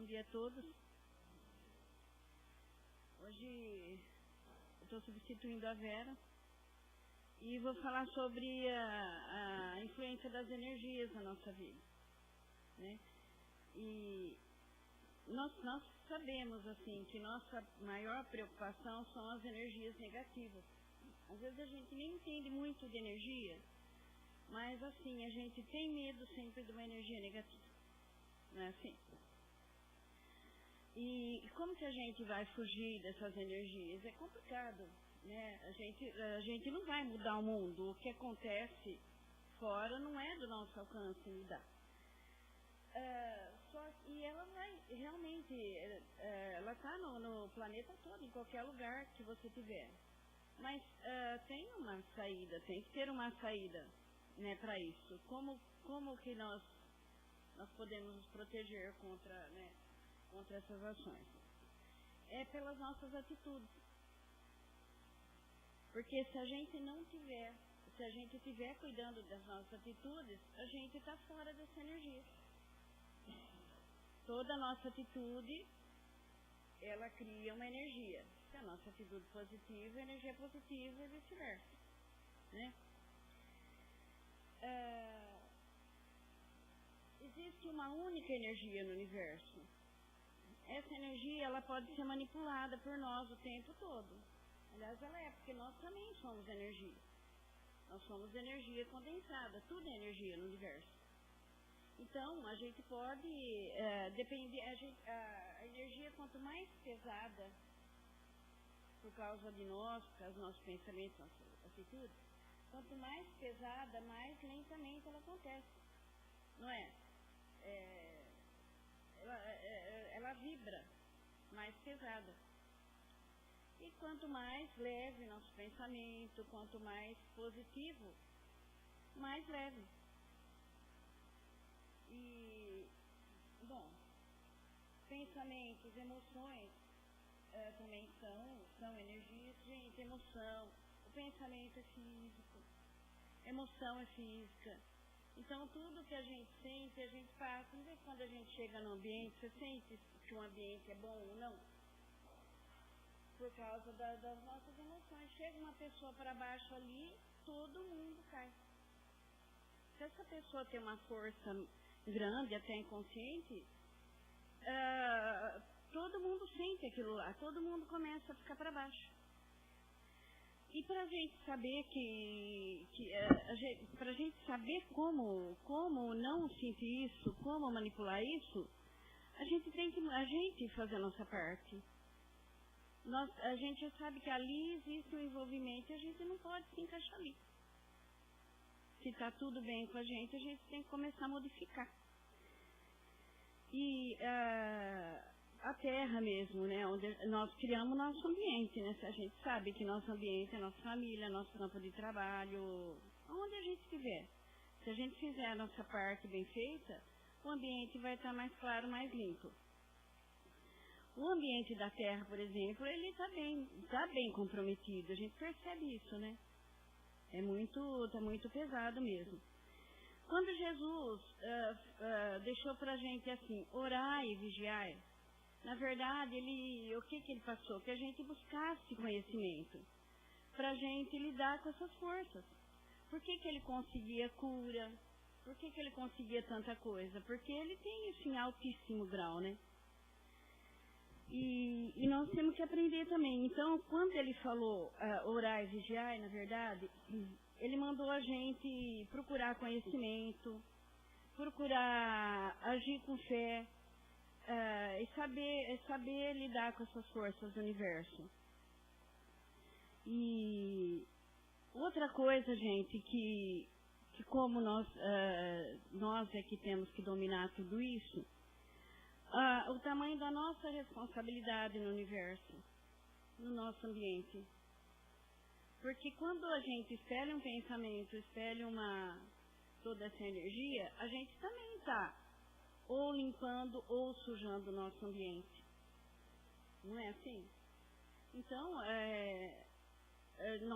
Bom dia a todos. Hoje eu estou substituindo a Vera e vou falar sobre a influência das energias na nossa vida, né? E nós sabemos, assim, que nossa maior preocupação são as energias negativas. Às vezes a gente nem entende muito de energia, mas, assim, a gente tem medo sempre de uma energia negativa, não é assim? E como que a gente vai fugir dessas energias? É complicado, né? A gente não vai mudar o mundo. O que acontece fora não é do nosso alcance mudar. E ela vai, realmente, ela está no planeta todo, em qualquer lugar que você tiver. Mas tem uma saída, tem que ter uma saída, né, para isso. Como que nós podemos nos proteger contra essas ações? É pelas nossas atitudes. Porque se a gente estiver cuidando das nossas atitudes, a gente está fora dessa energia. Toda a nossa atitude, ela cria uma energia. Se a nossa atitude positiva, a energia é positiva e vice-versa, né? Existe uma única energia no universo. Essa energia, ela pode ser manipulada por nós o tempo todo. Aliás, ela é, porque nós também somos energia. Nós somos energia condensada, tudo é energia no universo. Então, a gente pode depender, a energia quanto mais pesada, por causa de nós, por causa dos nossos pensamentos, nossas atitudes, quanto mais pesada, mais lentamente ela acontece, não é? Ela vibra mais pesada. E quanto mais leve nosso pensamento, quanto mais positivo, mais leve. E, bom, pensamentos, emoções também são energias. Gente, emoção, o pensamento é físico, emoção é física. Então, tudo que a gente sente, a gente passa. Não vê quando a gente chega no ambiente, você sente que um ambiente é bom ou não? Por causa das nossas emoções. Chega uma pessoa para baixo ali, todo mundo cai. Se essa pessoa tem uma força grande, até inconsciente, todo mundo sente aquilo lá, todo mundo começa a ficar para baixo. E para a gente saber para a gente saber como não sentir isso, como manipular isso, a gente tem que fazer a nossa parte. A gente já sabe que ali existe um envolvimento e a gente não pode se encaixar ali. Se está tudo bem com a gente tem que começar a modificar. E a Terra mesmo, né, onde nós criamos nosso ambiente, né? A gente sabe que nosso ambiente é nossa família, nosso campo de trabalho, onde a gente estiver. Se a gente fizer a nossa parte bem feita, o ambiente vai estar mais claro, mais limpo. O ambiente da Terra, por exemplo, ele está bem comprometido, a gente percebe isso, né? Está muito pesado mesmo. Quando Jesus deixou para a gente assim, orar e vigiar, na verdade, o que ele passou? Que a gente buscasse conhecimento, para a gente lidar com essas forças. Por que ele conseguia cura? Por que ele conseguia tanta coisa? Porque ele tem isso em altíssimo grau, né? E nós temos que aprender também. Então, quando ele falou orar e vigiar, na verdade, ele mandou a gente procurar conhecimento, procurar agir com fé, e saber lidar com essas forças do universo. E outra coisa, gente, que como nós é que temos que dominar tudo isso, o tamanho da nossa responsabilidade no universo, no nosso ambiente. Porque quando a gente espelha um pensamento, espelha toda essa energia, a gente também está ou limpando ou sujando o nosso ambiente. Não é assim? Então,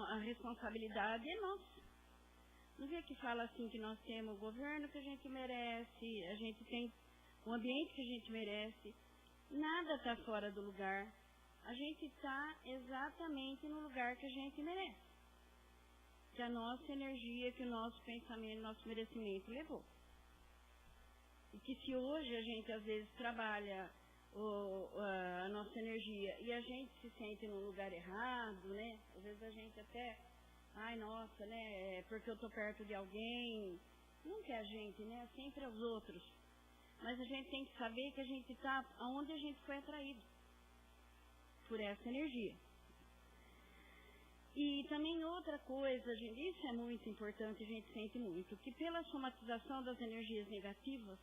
a responsabilidade é nossa. Não vê que fala assim que nós temos o governo que a gente merece, a gente tem o ambiente que a gente merece. Nada está fora do lugar. A gente está exatamente no lugar que a gente merece. Que a nossa energia, que o nosso pensamento, nosso merecimento levou. E que se hoje a gente às vezes trabalha a nossa energia e a gente se sente num lugar errado, né? Às vezes a gente até, ai nossa, né? Porque eu estou perto de alguém. Nunca é a gente, né? Sempre é os outros. Mas a gente tem que saber que a gente está aonde a gente foi atraído por essa energia. E também outra coisa, gente, isso é muito importante, a gente sente muito, que pela somatização das energias negativas,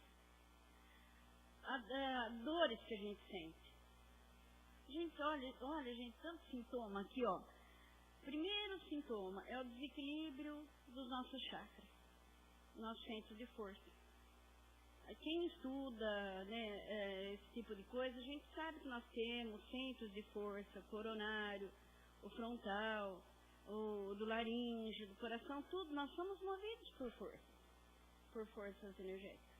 dores que a gente sente. Gente, olha, gente, tanto sintoma aqui, ó. Primeiro sintoma é o desequilíbrio dos nossos chakras, nosso centro de força. Quem estuda, né, esse tipo de coisa, a gente sabe que nós temos centros de força, coronário, o frontal, o do laríngeo, do coração, tudo. Nós somos movidos por forças energéticas.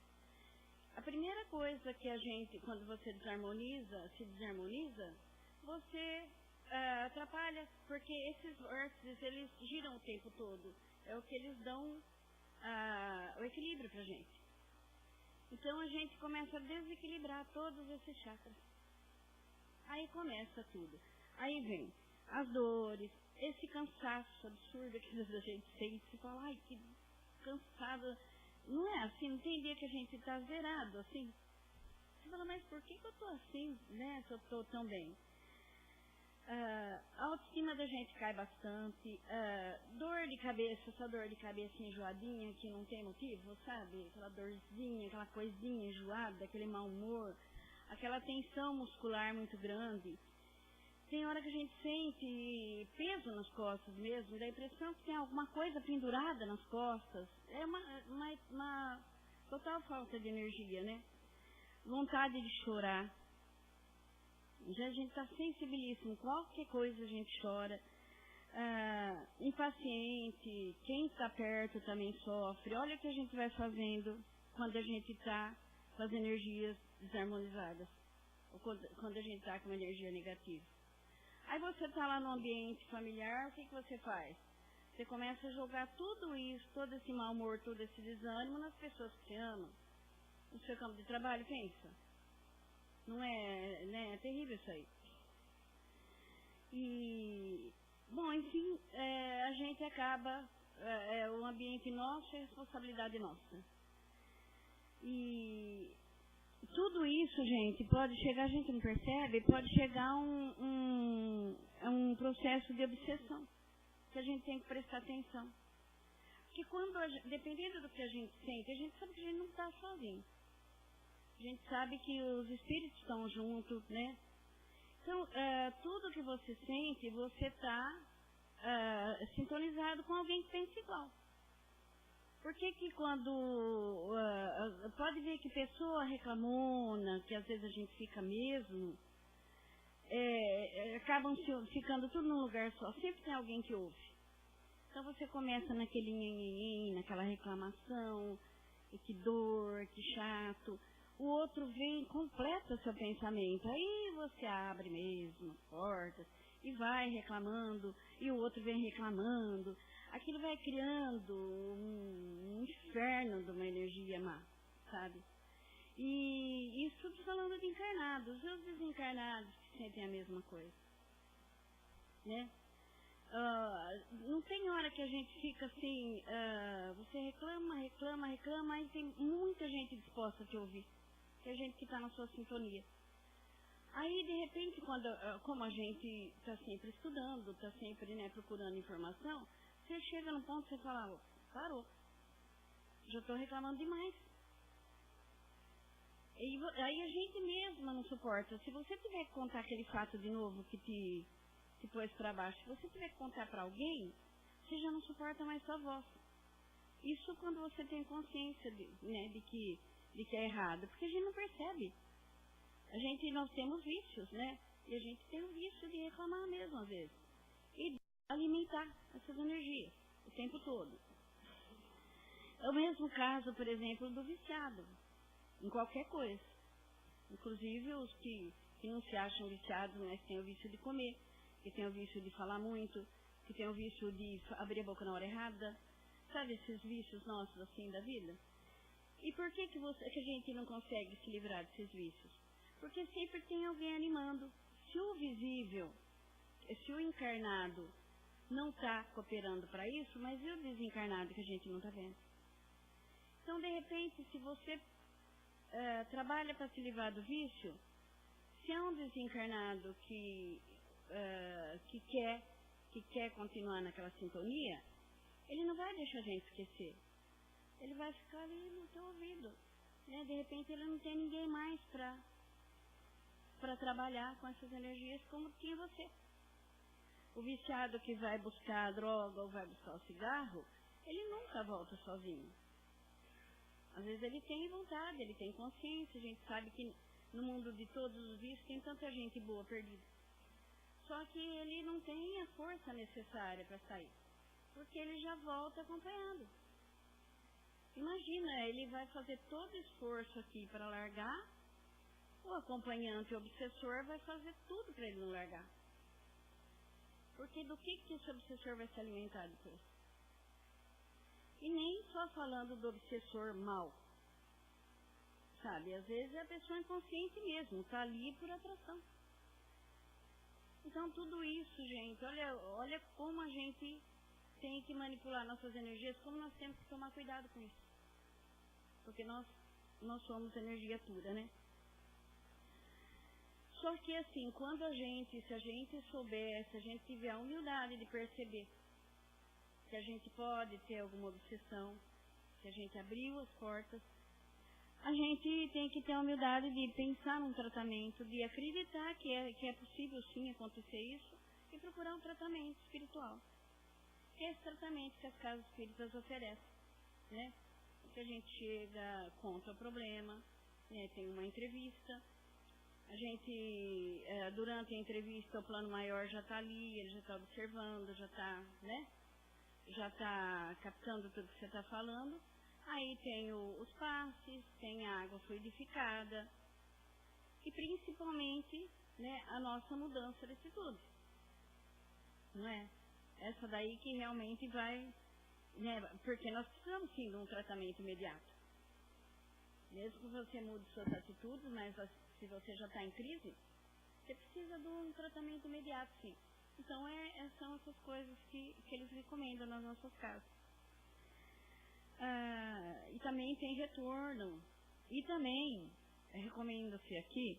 A primeira coisa que a gente, quando você se desarmoniza, você atrapalha, porque esses vórtices, eles giram o tempo todo. É o que eles dão o equilíbrio pra gente. Então a gente começa a desequilibrar todos esses chakras. Aí começa tudo. Aí vem as dores, esse cansaço absurdo que a gente sente. Você fala, ai, que cansada. Não é assim, não tem dia que a gente está zerado, assim. Você fala, mas por que eu estou assim, né, se eu estou tão bem? A autoestima da gente cai bastante. Dor de cabeça, essa dor de cabeça enjoadinha que não tem motivo, sabe? Aquela dorzinha, aquela coisinha enjoada, aquele mau humor, aquela tensão muscular muito grande. Tem hora que a gente sente peso nas costas mesmo, dá a impressão que tem alguma coisa pendurada nas costas. É uma total falta de energia, né? Vontade de chorar. Já a gente está sensibilíssimo, qualquer coisa a gente chora. Impaciente, quem está perto também sofre. Olha o que a gente vai fazendo quando a gente está com as energias desarmonizadas, ou quando a gente está com uma energia negativa. Aí você está lá no ambiente familiar, o que você faz? Você começa a jogar tudo isso, todo esse mau humor, todo esse desânimo nas pessoas que você ama. No seu campo de trabalho, pensa. Não é, né? É terrível isso aí. E, bom, enfim, a gente acaba, o ambiente nosso é responsabilidade nossa. E tudo isso, gente, pode chegar, a gente não percebe, pode chegar a um processo de obsessão, que a gente tem que prestar atenção. Porque dependendo do que a gente sente, a gente sabe que a gente não está sozinho. A gente sabe que os espíritos estão juntos, né? Então, tudo que você sente, você está sintonizado com alguém que pensa igual. Por que quando... pode ver que pessoa reclamona, que às vezes a gente fica mesmo, acabam ficando tudo num lugar só. Sempre tem alguém que ouve. Então você começa naquele nhenhenhen, naquela reclamação, e que dor, que chato. O outro vem, completa seu pensamento. Aí você abre mesmo as portas e vai reclamando, e o outro vem reclamando. Aquilo vai criando um inferno de uma energia má, sabe? E isso tudo falando de encarnados. E os desencarnados que sentem a mesma coisa, né? Não tem hora que a gente fica assim, você reclama, e tem muita gente disposta a te ouvir. Tem gente que está na sua sintonia. Aí, de repente, como a gente está sempre estudando, está sempre, né, procurando informação, você chega num ponto que você fala, parou, já estou reclamando demais. Aí a gente mesma não suporta. Se você tiver que contar aquele fato de novo que te pôs para baixo, se você tiver que contar para alguém, você já não suporta mais sua voz. Isso quando você tem consciência de que é errado, porque a gente não percebe. Nós temos vícios, né? E a gente tem o vício de reclamar mesmo, às vezes. E de alimentar essas energias o tempo todo. É o mesmo caso, por exemplo, do viciado, em qualquer coisa. Inclusive os que não se acham viciados, mas têm o vício de comer, que têm o vício de falar muito, que têm o vício de abrir a boca na hora errada. Sabe esses vícios nossos assim da vida? E por que a gente não consegue se livrar desses vícios? Porque sempre tem alguém animando. Se o visível, se o encarnado não está cooperando para isso, mas e o desencarnado que a gente não está vendo? Então, de repente, se você trabalha para se livrar do vício, se é um desencarnado que quer continuar naquela sintonia, ele não vai deixar a gente esquecer. Ele vai ficar ali no teu ouvido. Né? De repente, ele não tem ninguém mais para trabalhar com essas energias como tinha você. O viciado que vai buscar a droga ou vai buscar o cigarro, ele nunca volta sozinho. Às vezes ele tem vontade, ele tem consciência. A gente sabe que no mundo de todos os vícios tem tanta gente boa perdida. Só que ele não tem a força necessária para sair, porque ele já volta acompanhado. Imagina, ele vai fazer todo esforço aqui para largar, o acompanhante, o obsessor, vai fazer tudo para ele não largar. Porque do que esse obsessor vai se alimentar depois? E nem só falando do obsessor mau. Sabe, às vezes é a pessoa inconsciente mesmo, está ali por atração. Então tudo isso, gente, olha como a gente tem que manipular nossas energias, como nós temos que tomar cuidado com isso. Porque nós somos energia pura, né? Só que assim, se a gente souber, se a gente tiver a humildade de perceber que a gente pode ter alguma obsessão, que a gente abriu as portas, a gente tem que ter a humildade de pensar num tratamento, de acreditar que é possível sim acontecer isso e procurar um tratamento espiritual. Que é esse tratamento que as casas espíritas oferecem, né? Que a gente chega, conta o problema, né? Tem uma entrevista. A gente, durante a entrevista, o plano maior já está ali, ele já está observando, já está, né? Já está captando tudo que você está falando. Aí tem os passes, tem a água fluidificada e principalmente, né, a nossa mudança de atitude. Não é? Essa daí que realmente vai, né, porque nós precisamos sim de um tratamento imediato. Mesmo que você mude suas atitudes, mas se você já está em crise, você precisa de um tratamento imediato, sim. Então, são essas coisas que eles recomendam nas nossas casas. E também tem retorno. E também, recomendo-se aqui,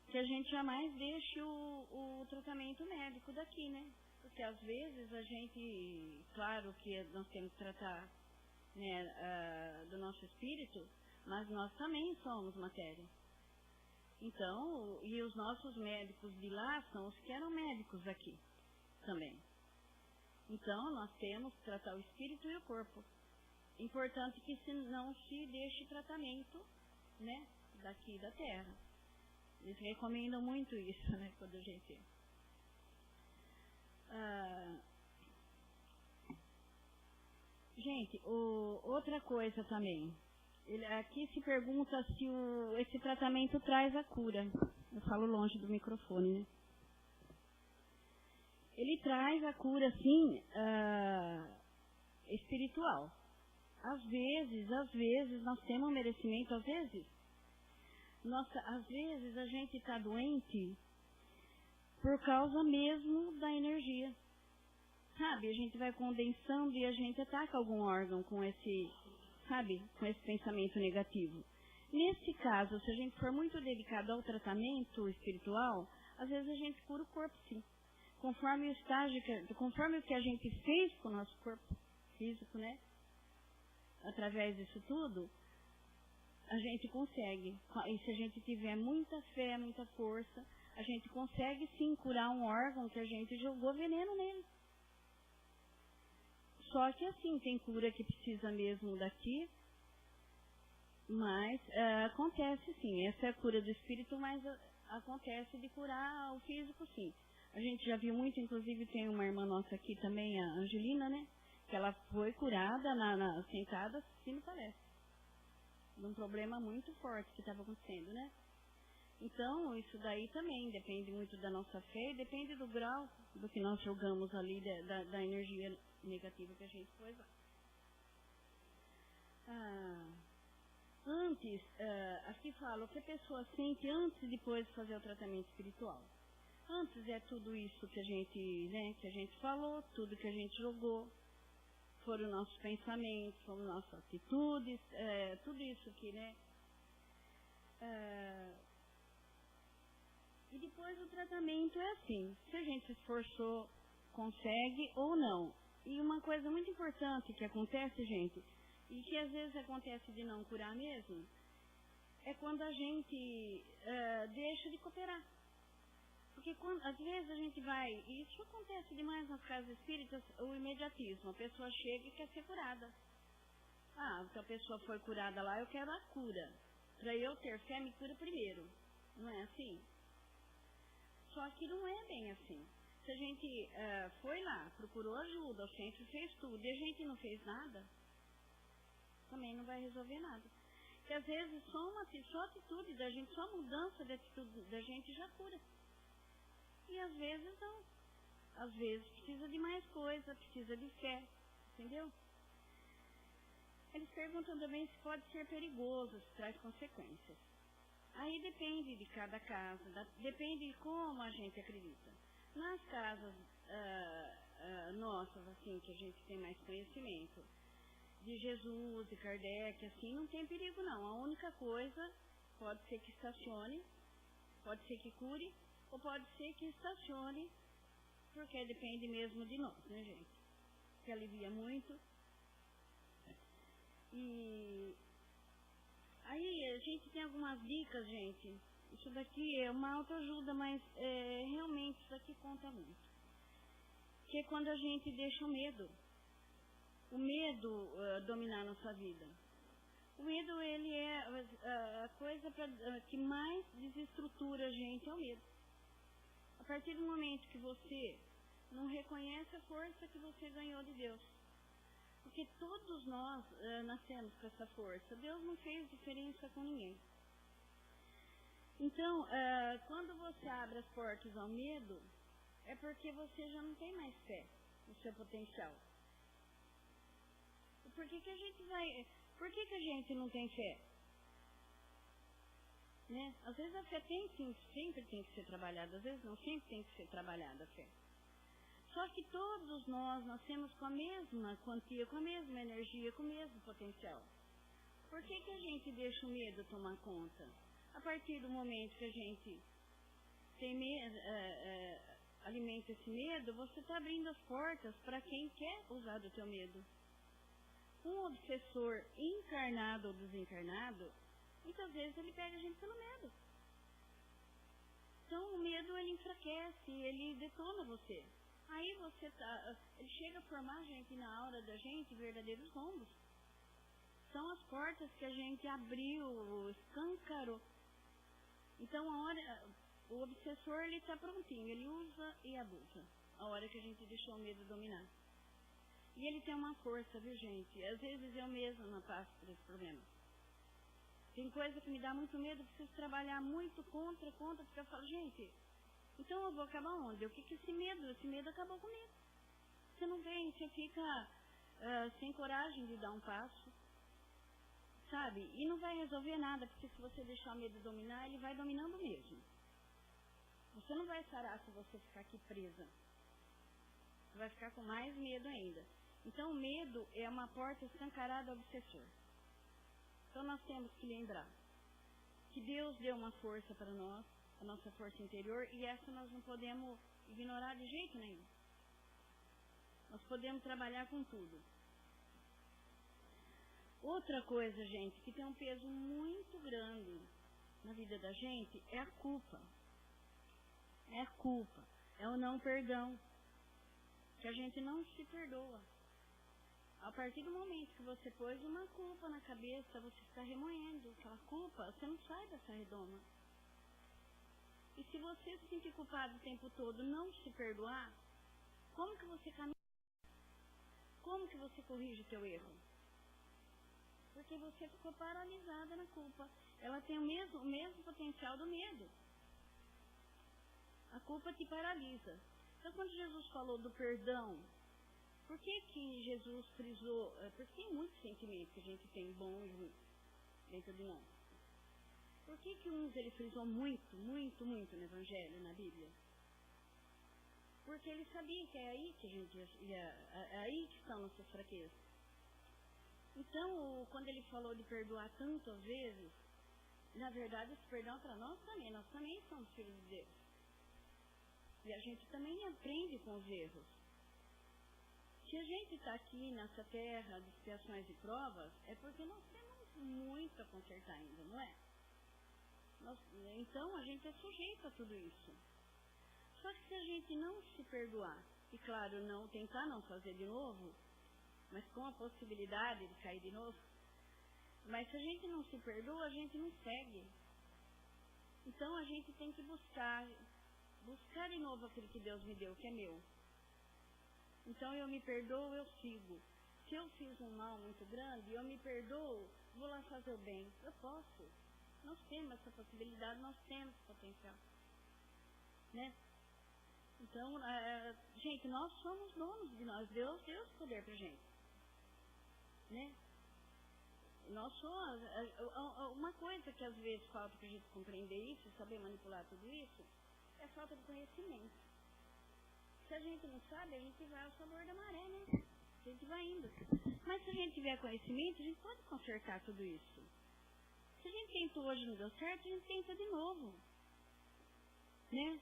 que a gente jamais deixe o tratamento médico daqui, né? Porque às vezes a gente, claro que nós temos que tratar, né, do nosso espírito, mas nós também somos matéria. Então, e os nossos médicos de lá são os que eram médicos aqui também. Então, nós temos que tratar o espírito e o corpo. Importante que não se deixe tratamento, né, daqui da Terra. Eles recomendam muito isso, né, quando a gente... Gente, outra coisa também. Aqui se pergunta se esse tratamento traz a cura. Eu falo longe do microfone, né? Ele traz a cura, sim, espiritual. Às vezes, nós temos um merecimento, às vezes a gente está doente por causa mesmo da energia. Sabe, a gente vai condensando e a gente ataca algum órgão com esse, sabe, com esse pensamento negativo. Nesse caso, se a gente for muito dedicado ao tratamento espiritual, às vezes a gente cura o corpo, sim. Conforme o estágio, conforme o que a gente fez com o nosso corpo físico, né? Através disso tudo, a gente consegue. E se a gente tiver muita fé, muita força, a gente consegue sim curar um órgão que a gente jogou veneno nele. Só que assim, tem cura que precisa mesmo daqui, mas acontece sim. Essa é a cura do espírito, mas acontece de curar o físico, sim. A gente já viu muito, inclusive tem uma irmã nossa aqui também, a Angelina, né? Que ela foi curada sentada assistindo palestra. De um problema muito forte que estava acontecendo, né? Então, isso daí também depende muito da nossa fé e depende do grau do que nós jogamos ali, da energia negativa que a gente pôs lá. Antes, aqui fala o que a pessoa sente antes e depois de fazer o tratamento espiritual. Antes é tudo isso que a gente falou, tudo que a gente jogou, foram nossos pensamentos, foram nossas atitudes, tudo isso que, e depois o tratamento é assim, se a gente se esforçou, consegue ou não. E uma coisa muito importante que acontece, gente, e que às vezes acontece de não curar mesmo, é quando a gente deixa de cooperar. Porque às vezes a gente vai, e isso acontece demais nas casas espíritas, o imediatismo, a pessoa chega e quer ser curada. Se a pessoa foi curada lá, eu quero a cura. Para eu ter fé, me cura primeiro. Não é assim? Só que não é bem assim. Se a gente foi lá, procurou ajuda, o centro fez tudo, e a gente não fez nada, também não vai resolver nada. Porque às vezes só atitude da gente, só mudança de atitude da gente já cura. E às vezes não. Às vezes precisa de mais coisa, precisa de fé, entendeu? Eles perguntam também se pode ser perigoso, se traz consequências. Aí depende de cada casa, depende de como a gente acredita. Nas casas nossas, assim, que a gente tem mais conhecimento, de Jesus, de Kardec, assim, não tem perigo não. A única coisa, pode ser que estacione, pode ser que cure, ou pode ser que estacione, porque depende mesmo de nós, né, gente? Que alivia muito. E aí a gente tem algumas dicas, gente. Isso daqui é uma autoajuda, mas realmente isso aqui conta muito. Que é quando a gente deixa o medo dominar a nossa vida. O medo, ele é a coisa que mais desestrutura a gente, é o medo. A partir do momento que você não reconhece a força que você ganhou de Deus. Porque todos nós nascemos com essa força. Deus não fez diferença com ninguém. Então, quando você abre as portas ao medo, é porque você já não tem mais fé no seu potencial. Por que a gente não tem fé? Né? Às vezes a fé sempre tem que ser trabalhada, às vezes não, sempre tem que ser trabalhada a fé. Só que todos nós nascemos com a mesma quantia, com a mesma energia, com o mesmo potencial. Por que a gente deixa o medo tomar conta? A partir do momento que a gente alimenta esse medo, você está abrindo as portas para quem quer usar do teu medo. Um obsessor encarnado ou desencarnado, muitas vezes ele pega a gente pelo medo. Então o medo, ele enfraquece, ele detona você. Aí ele chega a formar, gente, na aura da gente, verdadeiros rombos. São as portas que a gente abriu, escancarou. Então o obsessor, ele está prontinho, ele usa e abusa. A hora que a gente deixou o medo dominar. E ele tem uma força, viu, gente? Às vezes eu mesma não passo por esse problema. Tem coisa que me dá muito medo, preciso trabalhar muito contra, porque eu falo, gente, então eu vou acabar onde? O que esse medo? Esse medo acabou comigo. Você não vem, você fica sem coragem de dar um passo, sabe? E não vai resolver nada, porque se você deixar o medo dominar, ele vai dominando mesmo. Você não vai sarar se você ficar aqui presa. Você vai ficar com mais medo ainda. Então o medo é uma porta escancarada ao obsessor. Então nós temos que lembrar que Deus deu uma força para nós, a nossa força interior, e essa nós não podemos ignorar de jeito nenhum. Nós podemos trabalhar com tudo. Outra coisa, gente, que tem um peso muito grande na vida da gente é a culpa. É a culpa, é o não perdão. Que a gente não se perdoa. A partir do momento que você pôs uma culpa na cabeça, você está remoendo aquela culpa, você não sai dessa redoma. E se você se sentir culpado o tempo todo, não se perdoar, como que você caminha? Como que você corrige o teu erro? Porque você ficou paralisada na culpa. Ela tem o mesmo potencial do medo. A culpa te paralisa. Então, quando Jesus falou do perdão, por que Jesus frisou? Porque tem muitos sentimentos que a gente tem, bom e ruim, dentro de nós. Por que uns ele frisou muito no Evangelho, na Bíblia? Porque ele sabia que é aí que a gente é aí que estão nossas fraquezas. Então, quando ele falou de perdoar tantas vezes, na verdade, esse perdão é para nós também somos filhos de Deus. E a gente também aprende com os erros. Se a gente está aqui nessa terra de expiações e provas, é porque nós temos muito a consertar ainda, não é? Então, a gente é sujeito a tudo isso. Só que se a gente não se perdoar, e claro, não tentar não fazer de novo, mas com a possibilidade de cair de novo, mas se a gente não se perdoa, a gente não segue. Então, a gente tem que buscar de novo aquilo que Deus me deu, que é meu. Então, eu me perdoo, eu sigo. Se eu fiz um mal muito grande, eu me perdoo, vou lá fazer o bem. Eu posso. Nós temos essa possibilidade, nós temos esse potencial. Né? Então, gente, nós somos donos de nós. Deus deu esse poder pra gente. Né? Nós somos... Uma coisa que às vezes falta pra gente compreender isso, saber manipular tudo isso, é falta de conhecimento. Se a gente não sabe, a gente vai ao sabor da maré, né? A gente vai indo. Mas se a gente tiver conhecimento, a gente pode consertar tudo isso. Se a gente tentou hoje e não deu certo, a gente tenta de novo. Né?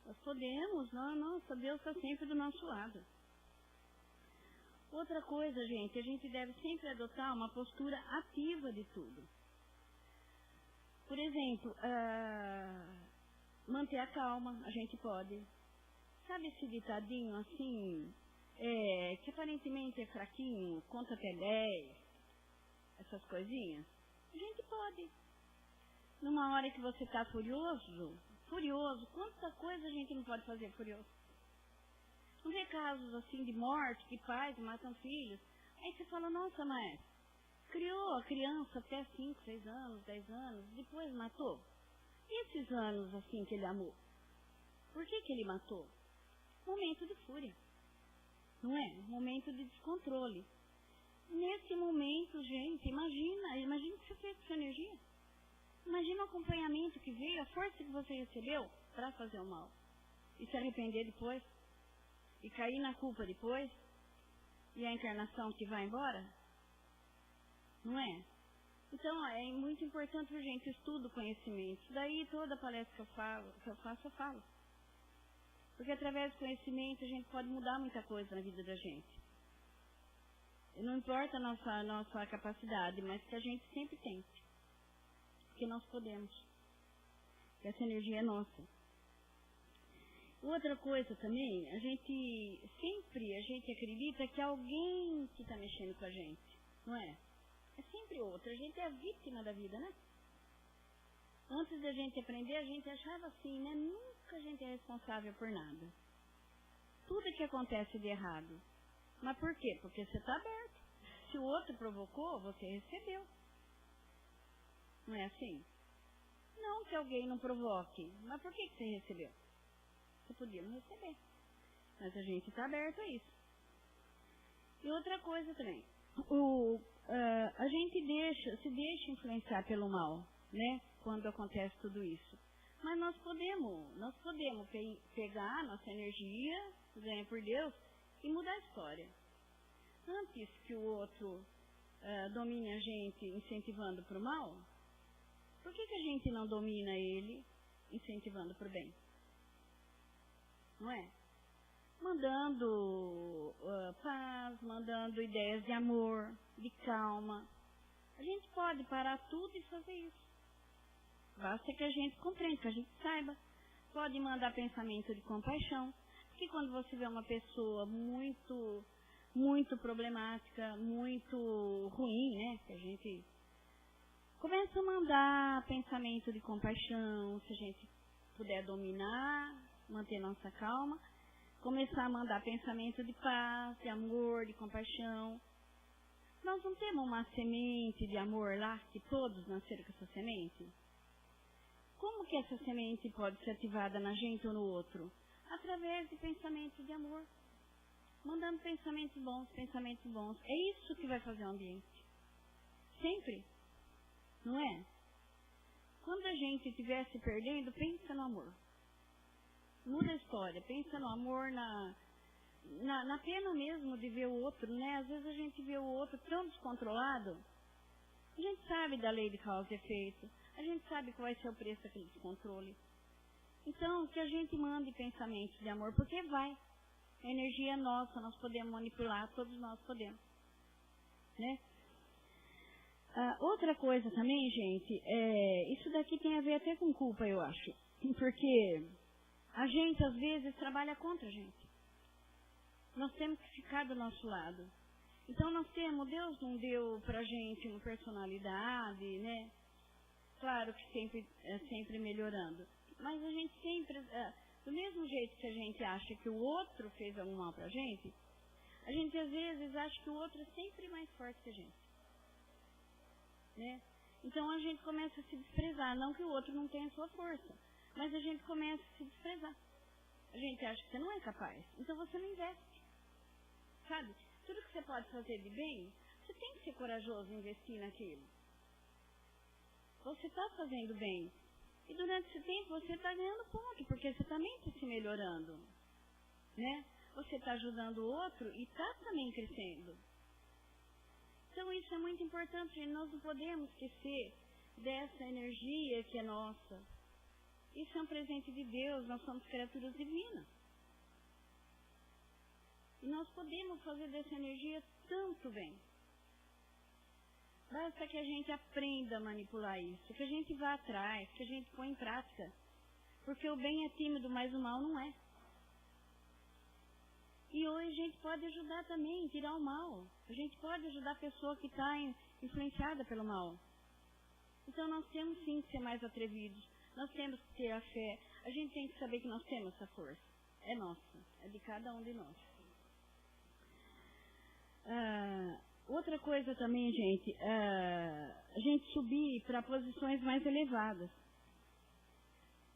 Nós podemos, nossa, Deus está sempre do nosso lado. Outra coisa, gente, a gente deve sempre adotar uma postura ativa de tudo. Por exemplo, manter a calma, a gente pode. Sabe esse ditadinho assim, que aparentemente é fraquinho, conta até 10, essas coisinhas? A gente pode. Numa hora que você está furioso, quanta coisa a gente não pode fazer furioso? Não vê casos assim de morte, que pais matam filhos. Aí você fala, nossa, mas criou a criança até 5, 6 anos, 10 anos, depois matou. E esses anos assim que ele amou? Por que ele matou? Momento de fúria. Não é? Momento de descontrole. Nesse momento, gente, imagina o que você fez com sua energia. Imagina o acompanhamento que veio, a força que você recebeu para fazer o mal. E se arrepender depois. E cair na culpa depois. E a encarnação que vai embora. Não é? Então, é muito importante para a gente estudo, conhecimento. Daí toda palestra que eu faço, eu falo. Porque através do conhecimento a gente pode mudar muita coisa na vida da gente. E não importa a nossa capacidade, mas que a gente sempre tem. Porque nós podemos. Essa energia é nossa. Outra coisa também, a gente acredita que é alguém que está mexendo com a gente, não é? É sempre outra. A gente é a vítima da vida, né? Antes da gente aprender, a gente achava assim, né? Nunca a gente é responsável por nada. Tudo que acontece de errado. Mas por quê? Porque você está aberto. Se o outro provocou, você recebeu. Não é assim? Não que alguém não provoque. Mas por que você recebeu? Você podia não receber. Mas a gente está aberto a isso. E outra coisa também. A gente se deixa influenciar pelo mal, né? Quando acontece tudo isso. Mas nós podemos pegar a nossa energia, ganha por Deus, e mudar a história. Antes que o outro domine a gente incentivando para o mal, por que a gente não domina ele incentivando para o bem? Não é? Mandando paz, mandando ideias de amor, de calma. A gente pode parar tudo e fazer isso. Basta que a gente compreenda, que a gente saiba. Pode mandar pensamento de compaixão. Porque quando você vê uma pessoa muito problemática, muito ruim, né? Que a gente começa a mandar pensamento de compaixão, se a gente puder dominar, manter nossa calma, começar a mandar pensamento de paz, de amor, de compaixão. Nós não temos uma semente de amor lá, que todos nasceram com essa semente? Como que essa semente pode ser ativada na gente ou no outro? Através de pensamentos de amor. Mandando pensamentos bons, pensamentos bons. É isso que vai fazer o ambiente. Sempre. Não é? Quando a gente estiver se perdendo, pensa no amor. Muda a história. Pensa no amor, na pena mesmo de ver o outro, né? Às vezes a gente vê o outro tão descontrolado. A gente sabe da lei de causa e efeito. A gente sabe qual vai ser o preço daquele descontrole. Então, que a gente mande pensamentos de amor, porque vai. A energia é nossa, nós podemos manipular, todos nós podemos. Né? Outra coisa também, gente, isso daqui tem a ver até com culpa, eu acho. Porque a gente, às vezes, trabalha contra a gente. Nós temos que ficar do nosso lado. Então, Deus não deu pra gente uma personalidade, né? Claro que sempre melhorando. Mas a gente sempre, do mesmo jeito que a gente acha que o outro fez algum mal pra gente, a gente às vezes acha que o outro é sempre mais forte que a gente. Né? Então a gente começa a se desprezar, não que o outro não tenha sua força, mas a gente começa a se desprezar. A gente acha que você não é capaz, então você não investe. Sabe? Tudo que você pode fazer de bem, você tem que ser corajoso em investir naquilo. Você está fazendo bem. E durante esse tempo você está ganhando ponto, porque você também está se melhorando. Né? Você está ajudando o outro e está também crescendo. Então isso é muito importante, nós não podemos esquecer dessa energia que é nossa. Isso é um presente de Deus, nós somos criaturas divinas. E nós podemos fazer dessa energia tanto bem. Basta que a gente aprenda a manipular isso, que a gente vá atrás, que a gente põe em prática. Porque o bem é tímido, mas o mal não é. E hoje a gente pode ajudar também, tirar o mal. A gente pode ajudar a pessoa que está influenciada pelo mal. Então nós temos sim que ser mais atrevidos. Nós temos que ter a fé. A gente tem que saber que nós temos essa força. É nossa. É de cada um de nós. Outra coisa também, gente, a gente subir para posições mais elevadas.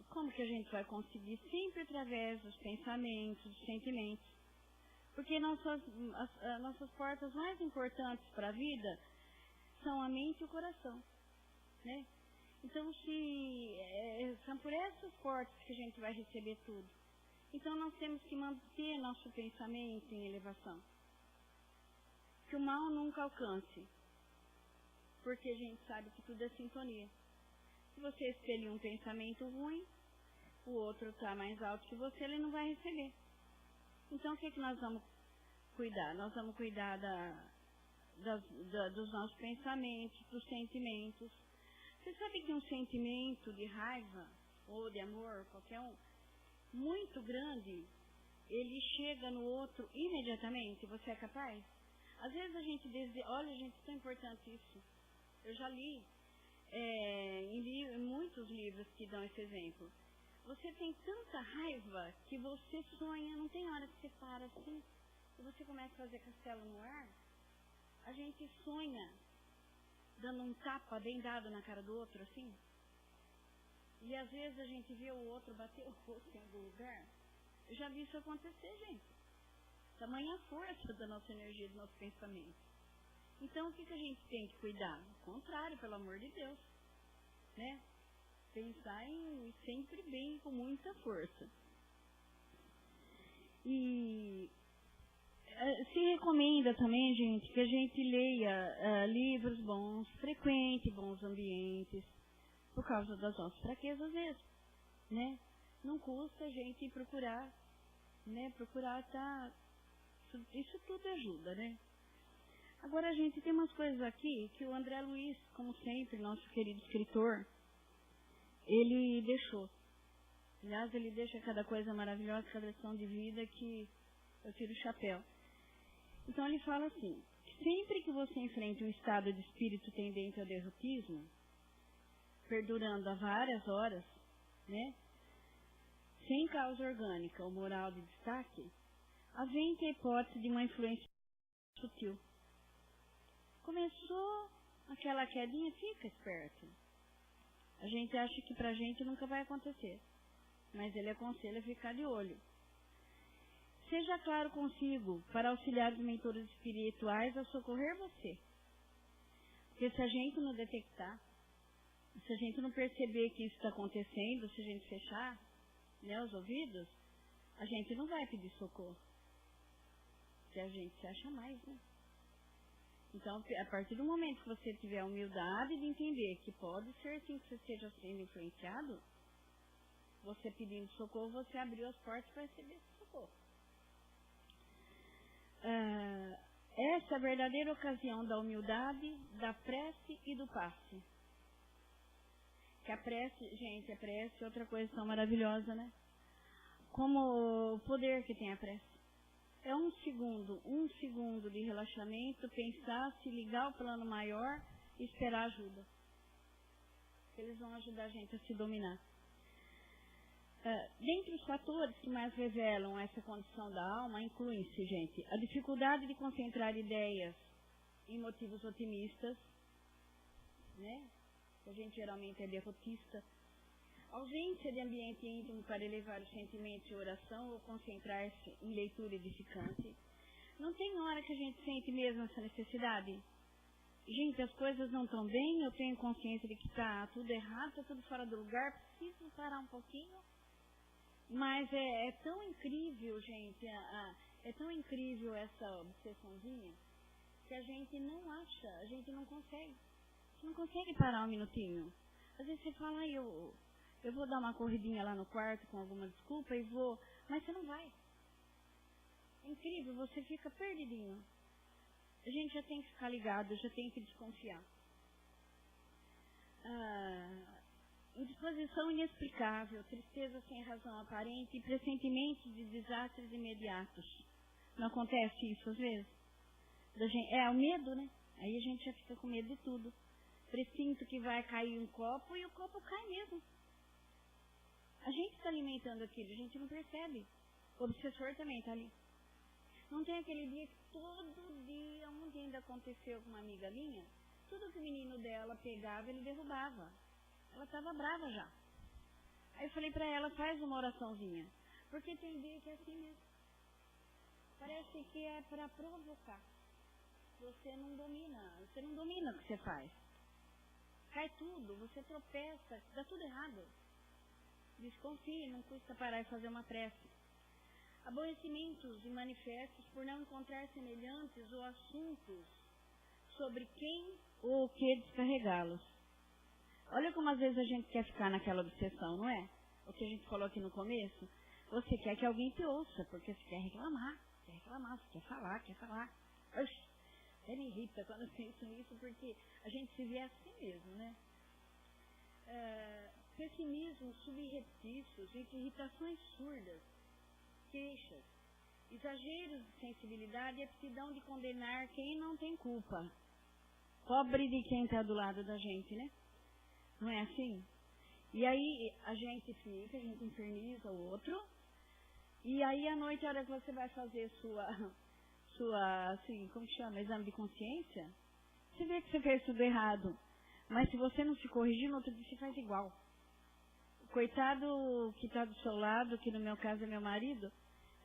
Como que a gente vai conseguir? Sempre através dos pensamentos, dos sentimentos. Porque as nossas portas mais importantes para a vida são a mente e o coração. Né? Então, são por essas portas que a gente vai receber tudo. Então, nós temos que manter nosso pensamento em elevação. Que o mal nunca alcance. Porque a gente sabe que tudo é sintonia. Se você escolher um pensamento ruim, o outro está mais alto que você, ele não vai receber. Então, o que nós vamos cuidar? Nós vamos cuidar dos nossos pensamentos, dos sentimentos. Você sabe que um sentimento de raiva ou de amor, qualquer um, muito grande, ele chega no outro imediatamente? Você é capaz? Às vezes a gente olha, gente, é tão importante isso. Eu já li em muitos livros que dão esse exemplo. Você tem tanta raiva que você sonha, não tem hora que você para assim, e você começa a fazer castelo no ar. A gente sonha dando um tapa bem dado na cara do outro, assim. E às vezes a gente vê o outro bater o rosto em algum lugar. Eu já vi isso acontecer, gente. Tamanha força da nossa energia, do nosso pensamento. Então, o que a gente tem que cuidar? O contrário, pelo amor de Deus. Né? Pensar em sempre bem, com muita força. E se recomenda também, gente, que a gente leia livros bons, frequente bons ambientes, por causa das nossas fraquezas mesmo. Né? Não custa a gente procurar, né? Procurar estar... Isso tudo ajuda, né? Agora, gente, tem umas coisas aqui que o André Luiz, como sempre, nosso querido escritor, ele deixou. Aliás, ele deixa cada coisa maravilhosa, cada lição de vida que eu tiro o chapéu. Então, ele fala assim, que sempre que você enfrenta um estado de espírito tendente ao derrotismo, perdurando há várias horas, né? Sem causa orgânica ou moral de destaque, havente a hipótese de uma influência sutil. Começou aquela quedinha, fica esperto. A gente acha que pra gente nunca vai acontecer, mas ele aconselha a ficar de olho. Seja claro consigo para auxiliar os mentores espirituais a socorrer você. Porque se a gente não detectar, se a gente não perceber que isso está acontecendo, se a gente fechar, né, os ouvidos, a gente não vai pedir socorro. Se a gente se acha mais, né? Então, a partir do momento que você tiver a humildade de entender que pode ser sim que você esteja sendo influenciado, você pedindo socorro, você abriu as portas para receber esse socorro. Essa é a verdadeira ocasião da humildade, da prece e do passe. Que a prece, gente, a prece é outra coisa tão maravilhosa, né? Como o poder que tem a prece. É um segundo de relaxamento, pensar, se ligar ao plano maior e esperar ajuda. Eles vão ajudar a gente a se dominar. Dentre os fatores que mais revelam essa condição da alma, incluem-se, gente, a dificuldade de concentrar ideias em motivos otimistas, né? A gente geralmente é derrotista. Ausência de ambiente íntimo para elevar os sentimentos em oração ou concentrar-se em leitura edificante. Não tem hora que a gente sente mesmo essa necessidade? Gente, as coisas não estão bem, eu tenho consciência de que está tudo errado, está tudo fora do lugar, preciso parar um pouquinho. Mas é tão incrível, gente, é tão incrível essa obsessãozinha, que a gente não acha, a gente não consegue. Você não consegue parar um minutinho. Às vezes você fala, eu vou dar uma corridinha lá no quarto com alguma desculpa e vou, mas você não vai. É incrível, você fica perdidinho. A gente já tem que ficar ligado, já tem que desconfiar. Indisposição inexplicável, tristeza sem razão aparente e pressentimentos de desastres imediatos. Não acontece isso às vezes? É o medo, né? Aí a gente já fica com medo de tudo. Pressinto que vai cair um copo e o copo cai mesmo. A gente está alimentando aquilo, a gente não percebe. O obsessor também está ali. Não tem aquele dia que todo dia, ontem ainda aconteceu com uma amiga minha, tudo que o menino dela pegava, ele derrubava. Ela estava brava já. Aí eu falei para ela, faz uma oraçãozinha. Porque tem dia que é assim mesmo. Parece que é para provocar. Você não domina o que você faz. Cai tudo, você tropeça, dá tudo errado. Desconfie, não custa parar e fazer uma prece. Aborrecimentos e manifestos por não encontrar semelhantes ou assuntos sobre quem ou o que descarregá-los. Olha como às vezes a gente quer ficar naquela obsessão, não é? O que a gente falou aqui no começo. Você quer que alguém te ouça, porque você quer reclamar, você quer falar. Oxi, até me irrita quando eu penso nisso, porque a gente se vê assim mesmo, né? Pessimismo subreptícios, irritações surdas, queixas, exageros de sensibilidade e aptidão de condenar quem não tem culpa. Pobre de quem está do lado da gente, né? Não é assim? E aí a gente inferniza o outro, e aí à noite, a hora que você vai fazer sua assim, como chama? Exame de consciência, você vê que você fez tudo errado. Mas se você não se corrigir, no outro dia você faz igual. O coitado que está do seu lado, que no meu caso é meu marido,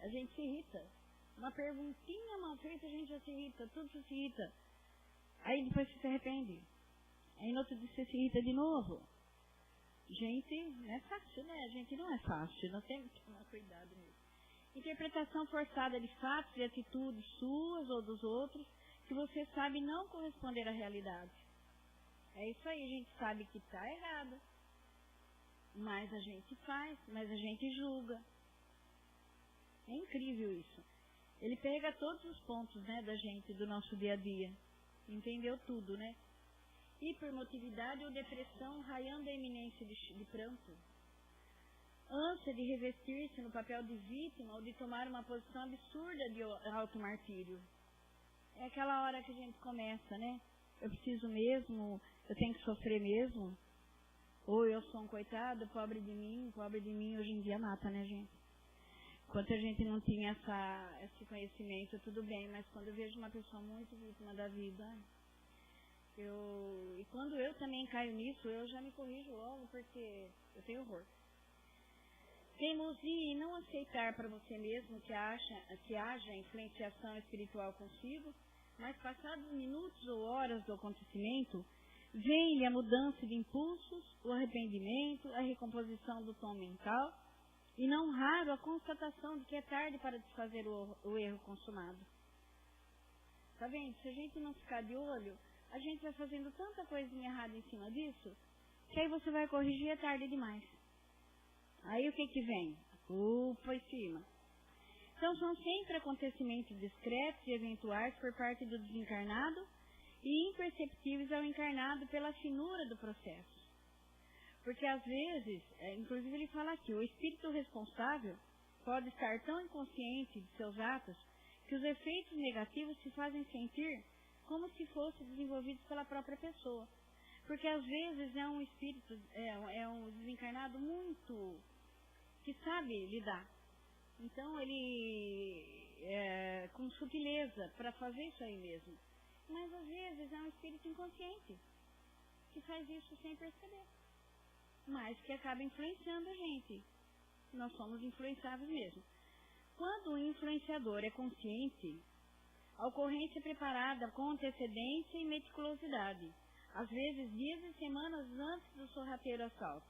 a gente se irrita. Uma perguntinha mal feita, a gente já se irrita, tudo se irrita. Aí depois você se arrepende. Aí no outro dia você se irrita de novo. Gente, não é fácil, né? A gente não é fácil, nós temos que tomar cuidado mesmo. Interpretação forçada de fatos e atitudes suas ou dos outros que você sabe não corresponder à realidade. É isso aí, a gente sabe que está errado, mas a gente faz, mas a gente julga. É incrível isso. Ele pega todos os pontos, né, da gente, do nosso dia a dia. Entendeu tudo, né? Hipermotividade ou depressão raiando a iminência de pranto. Ânsia de revestir-se no papel de vítima ou de tomar uma posição absurda de automartírio. É aquela hora que a gente começa, né? Eu preciso mesmo, eu tenho que sofrer mesmo. Ou eu sou um coitado, pobre de mim hoje em dia mata, né, gente? Enquanto a gente não tinha esse conhecimento, tudo bem, mas quando eu vejo uma pessoa muito vítima da vida, E quando eu também caio nisso, eu já me corrijo logo, porque eu tenho horror. Teimosia em não aceitar para você mesmo que haja influenciação espiritual consigo, mas passados minutos ou horas do acontecimento, vem a mudança de impulsos, o arrependimento, a recomposição do tom mental, e não raro a constatação de que é tarde para desfazer o erro consumado. Tá vendo? Se a gente não ficar de olho, a gente vai fazendo tanta coisinha errada em cima disso, que aí você vai corrigir, é tarde demais. Aí o que vem? A culpa em cima. Então são sempre acontecimentos discretos e eventuais por parte do desencarnado e imperceptíveis ao encarnado pela finura do processo. Porque às vezes, inclusive ele fala aqui, o espírito responsável pode estar tão inconsciente de seus atos que os efeitos negativos se fazem sentir como se fossem desenvolvidos pela própria pessoa. Porque às vezes é um espírito, é um desencarnado muito que sabe lidar. Então ele com sutileza para fazer isso aí mesmo. Mas às vezes é um espírito inconsciente que faz isso sem perceber, mas que acaba influenciando a gente. Nós somos influenciáveis mesmo. Quando o influenciador é consciente, a ocorrência é preparada com antecedência e meticulosidade, às vezes dias e semanas antes do sorrateiro assalto,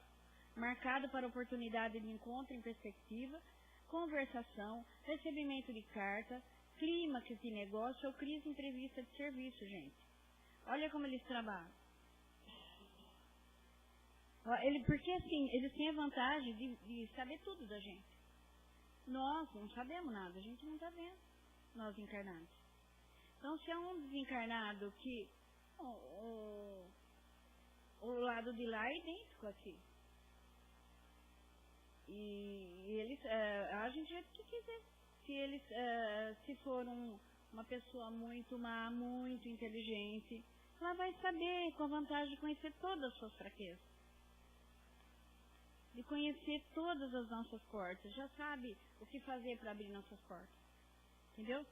marcado para oportunidade de encontro em perspectiva, conversação, recebimento de carta, clímax de negócio ou crise imprevista de serviço, gente. Olha como eles trabalham. Porque assim, eles têm a vantagem de saber tudo da gente. Nós não sabemos nada, a gente não está vendo, nós encarnados. Então, se é um desencarnado que o lado de lá é idêntico aqui. E eles agem do jeito que quiser. Se for uma pessoa muito má, muito inteligente, ela vai saber, com a vantagem de conhecer todas as suas fraquezas, de conhecer todas as nossas portas, já sabe o que fazer para abrir nossas portas. Entendeu?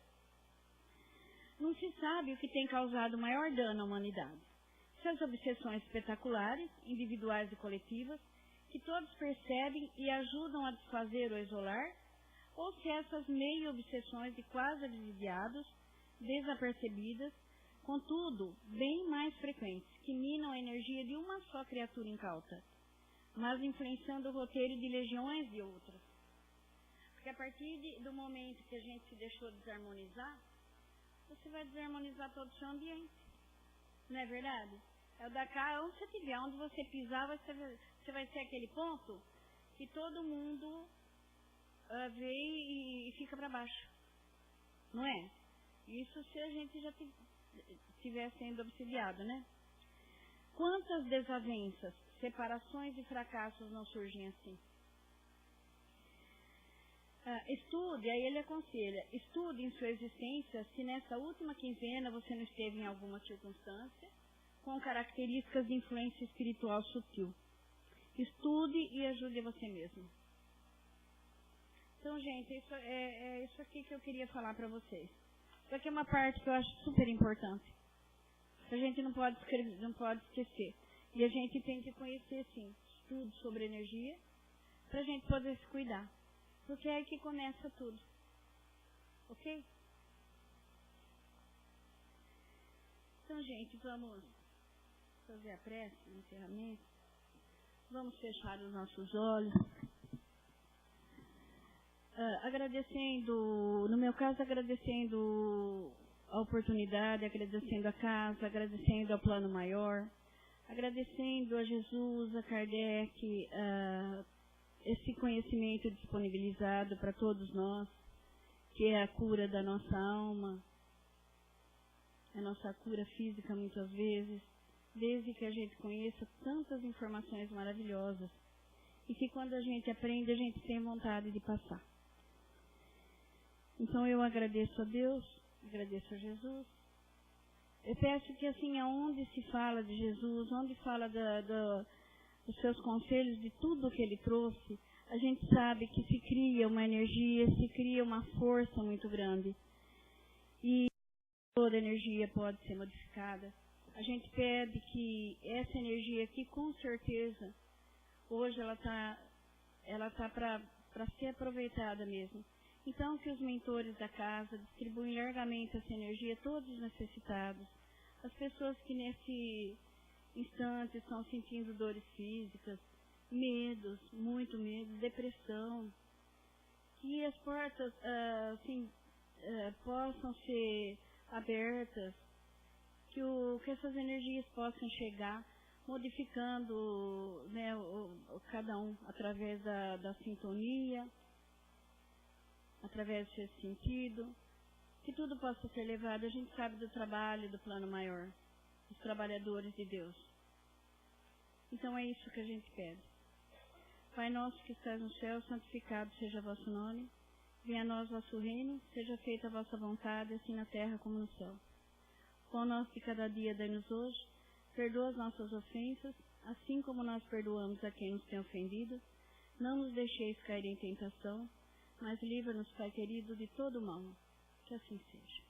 Não se sabe o que tem causado maior dano à humanidade. Se as obsessões espetaculares, individuais e coletivas, que todos percebem e ajudam a desfazer ou isolar, ou se essas meio-obsessões de quase absidiados, desapercebidas, contudo, bem mais frequentes, que minam a energia de uma só criatura incauta, mas influenciando o roteiro de legiões de outras. Porque a partir do momento que a gente se deixou desarmonizar, você vai desarmonizar todo o seu ambiente. Não é verdade? É o da cá, onde você estiver, onde você pisar, você vai ser aquele ponto que todo mundo vê e fica para baixo. Não é? Isso se a gente já estiver sendo obsidiado, né? Quantas desavenças, separações e fracassos não surgem assim? Estude, aí ele aconselha, estude em sua existência se nessa última quinzena você não esteve em alguma circunstância com características de influência espiritual sutil. Estude e ajude a você mesmo. Então, gente, é isso aqui que eu queria falar para vocês. Isso aqui é uma parte que eu acho super importante. Que a gente não pode esquecer. E a gente tem que conhecer, sim, tudo sobre energia, para a gente poder se cuidar. Porque é aí que começa tudo. Ok? Então, gente, vamos fazer a prece, o encerramento. Vamos fechar os nossos olhos. Agradecendo, no meu caso, agradecendo a oportunidade, agradecendo a casa, agradecendo ao plano maior, agradecendo a Jesus, a Kardec, esse conhecimento disponibilizado para todos nós, que é a cura da nossa alma, a nossa cura física muitas vezes, desde que a gente conheça tantas informações maravilhosas e que quando a gente aprende, a gente tem vontade de passar. Então eu agradeço a Deus, agradeço a Jesus. Eu peço que assim, aonde se fala de Jesus, onde fala dos seus conselhos, de tudo que ele trouxe, a gente sabe que se cria uma energia, se cria uma força muito grande. E toda energia pode ser modificada A gente pede que essa energia aqui, com certeza, hoje ela tá para ser aproveitada mesmo. Então, que os mentores da casa distribuem largamente essa energia a todos os necessitados, as pessoas que nesse instante estão sentindo dores físicas, medos, muito medo, depressão, que as portas possam ser abertas, que essas energias possam chegar, modificando, né, cada um através da sintonia, através do seu sentido, que tudo possa ser levado. A gente sabe do trabalho do plano maior, dos trabalhadores de Deus. Então é isso que a gente pede. Pai nosso que estás no céu, santificado seja o vosso nome. Venha a nós o vosso reino, seja feita a vossa vontade, assim na terra como no céu. O pão nosso de cada dia dai-nos hoje, perdoa as nossas ofensas, assim como nós perdoamos a quem nos tem ofendido. Não nos deixeis cair em tentação, mas livra-nos, Pai querido, de todo o mal. Que assim seja.